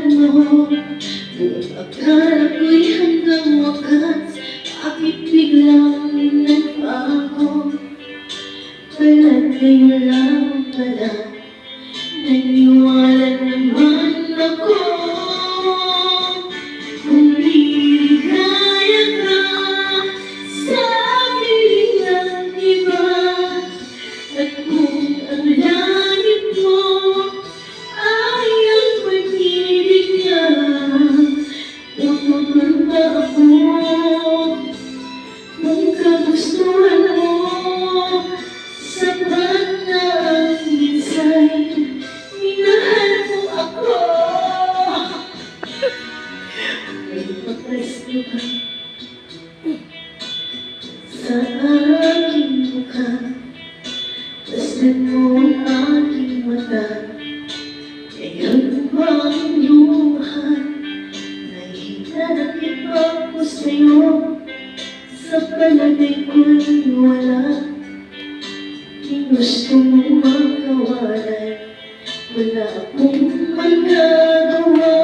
mo. Buong akala ko'y hanggang wakas, bakit biglang nagbago? Pala't kayo lang pala, naniwala naman ako. Kung liligaya ka sa piling ng iba, at kung ang langit mo ay ang pag-ibig niya, pupunta ako. Kung kagustuhan mo, sapat na ang minsay, minahal mo ako. May magpresko ka sa aking mukha, tasnan mo ang aking mata, ngayon ba ang luha? Nahihinanakit ako sa'yo, sa palagay ko'y wala. Gusto mo makawalan, wala akong magagawa.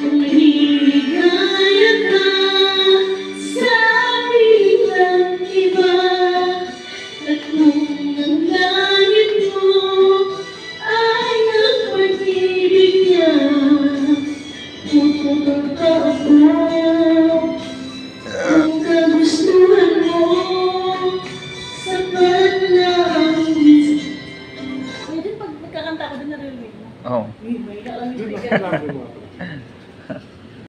Kung liligaya ka sa piling ng iba, at kung ang langit mo ay ang pag-ibig niya, pupunta ako. Kung kagustuhan mo, sapat na ang minsan. Pwede pag magkakanta ko din naririnig mo. Oo. May naalamig na